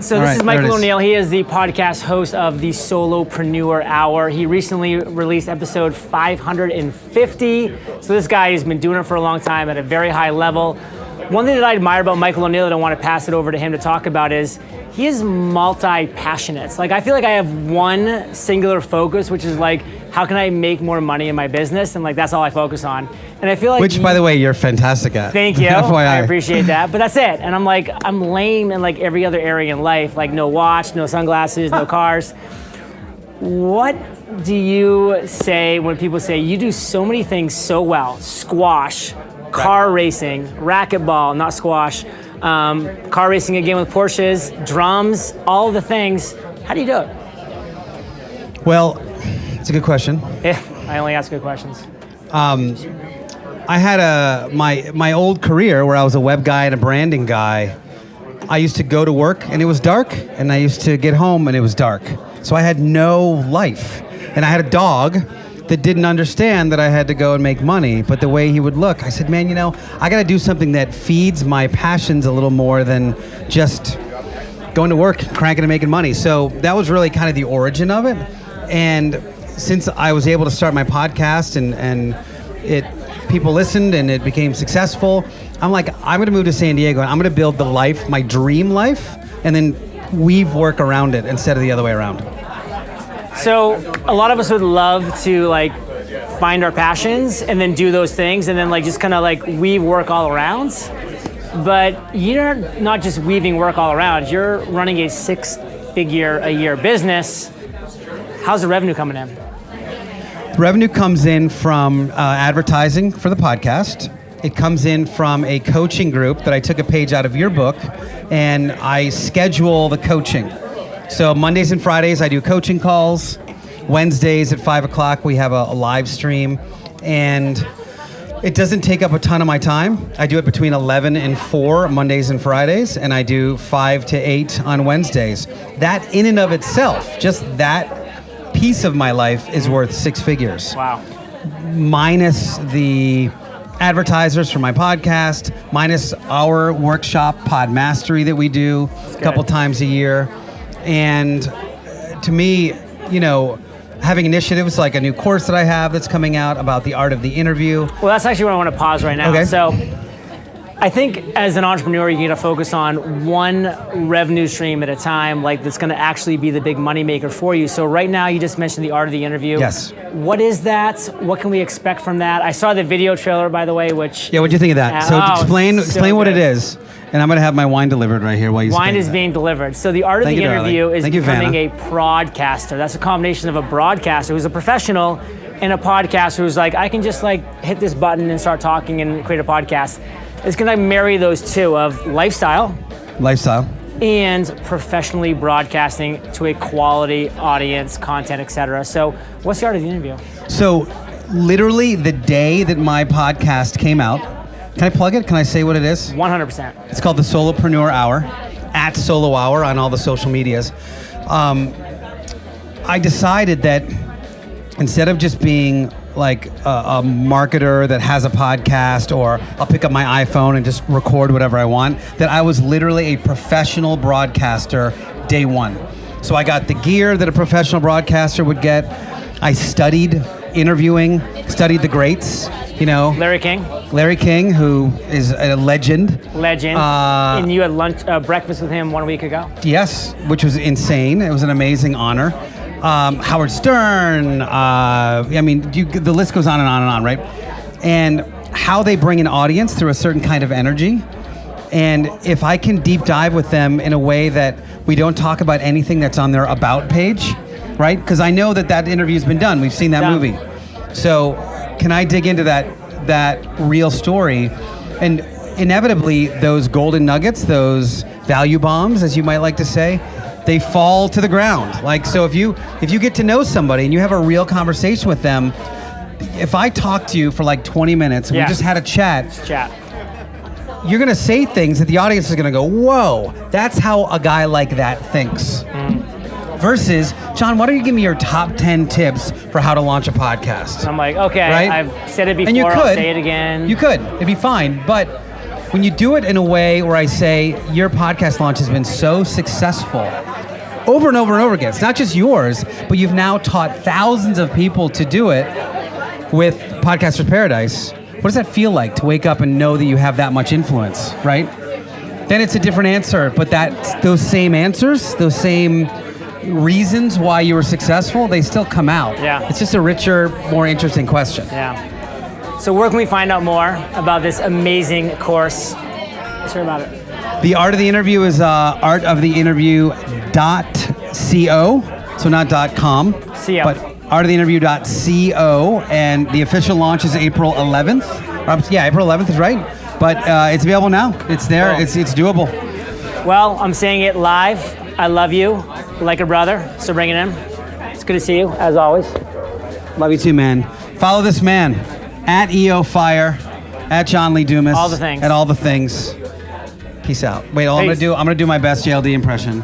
So this is Michael O'Neill. He is the podcast host of the Solopreneur Hour. He recently released episode 550. So this guy has been doing it for a long time at a very high level. One thing that I admire about Michael O'Neill that I want to pass it over to him to talk about is he is multi-passionate. Like I feel like I have one singular focus, which is like, how can I make more money in my business? And like, that's all I focus on. And I feel like- Which, by the way, you're fantastic at. Thank you, FYI. I appreciate that. But that's it. And I'm like, I'm lame in like every other area in life, like no watch, no sunglasses, no cars. What do you say when people say you do so many things so well? Squash, car racing, racquetball, not squash, car racing again with Porsches, drums, all the things. How do you do it? Well, it's a good question. Yeah, I only ask good questions. I had my old career where I was a web guy and a branding guy. I used to go to work and it was dark, and I used to get home and it was dark. So I had no life. And I had a dog that didn't understand that I had to go and make money, but the way he would look, I said, man, I gotta do something that feeds my passions a little more than just going to work, cranking and making money. So that was really kind of the origin of it. And since I was able to start my podcast and people listened and it became successful, I'm like, I'm gonna move to San Diego and I'm gonna build the life, my dream life, and then weave work around it instead of the other way around. So a lot of us would love to like find our passions and then do those things and then like just kind of like weave work all around. But you're not just weaving work all around, you're running a 6-figure-a-year business. How's the revenue coming in? Revenue comes in from advertising for the podcast. It comes in from a coaching group that I took a page out of your book, and I schedule the coaching. So Mondays and Fridays I do coaching calls. Wednesdays at 5 o'clock we have a live stream, and it doesn't take up a ton of my time. I do it between 11 and 4 Mondays and Fridays, and I do 5 to 8 on Wednesdays. That in and of itself, just that piece of my life is worth 6 figures. Wow. Minus the advertisers for my podcast, minus our workshop, Pod Mastery, that we do a couple times a year. And to me, having initiatives like a new course that I have that's coming out about the art of the interview. Well, that's actually where I want to pause right now. Okay. So I think as an entrepreneur, you need to focus on one revenue stream at a time, like that's going to actually be the big moneymaker for you. So right now, you just mentioned the art of the interview. Yes. What is that? What can we expect from that? I saw the video trailer, by the way, which... Yeah, what'd you think of that? So explain what it is. And I'm going to have my wine delivered right here while you Wine is being delivered. So the art of the interview is becoming a broadcaster. That's a combination of a broadcaster who's a professional and a podcaster who's like, I can just like hit this button and start talking and create a podcast. It's going to marry those two of lifestyle and professionally broadcasting to a quality audience, content, etc. So what's the art of the interview? So literally the day that my podcast came out, can I plug it? Can I say what it is? 100%. It's called the Solopreneur Hour, at Solo Hour on all the social medias. I decided that instead of just being like a marketer that has a podcast, or I'll pick up my iPhone and just record whatever I want, that I was literally a professional broadcaster day one. So I got the gear that a professional broadcaster would get. I studied interviewing, studied the greats, Larry King, who is a legend. And you had breakfast with him 1 week ago? Yes, which was insane. It was an amazing honor. Howard Stern, the list goes on and on and on, right? And how they bring an audience through a certain kind of energy. And if I can deep dive with them in a way that we don't talk about anything that's on their about page, right? Because I know that interview's been done. We've seen that movie. So can I dig into that real story? And inevitably, those golden nuggets, those value bombs, as you might like to say, they fall to the ground. Like, so if you get to know somebody and you have a real conversation with them, if I talk to you for like 20 minutes and we just had a chat, you're gonna say things that the audience is gonna go, whoa, that's how a guy like that thinks. Versus, John, why don't you give me your top 10 tips for how to launch a podcast? I'm like, okay, right? I've said it before, and you could, I'll say it again. You could, it'd be fine, but when you do it in a way where I say your podcast launch has been so successful over and over and over again. It's not just yours, but you've now taught thousands of people to do it with Podcasters Paradise. What does that feel like to wake up and know that you have that much influence, right? Then it's a different answer, but those same answers, those same reasons why you were successful, they still come out. Yeah. It's just a richer, more interesting question. Yeah. So where can we find out more about this amazing course? Let's hear about it. The Art of the Interview is artoftheinterview.co, so not .com, CO. but artoftheinterview.co, and the official launch is April 11th. April 11th is right, but it's available now. It's there. Cool. It's doable. Well, I'm saying it live. I love you like a brother, so bring it in. It's good to see you, as always. Love you too, man. Follow this man, at EO Fire, at John Lee Dumas. All the things. At all the things. Peace out. Wait, I'm gonna do my best JLD impression.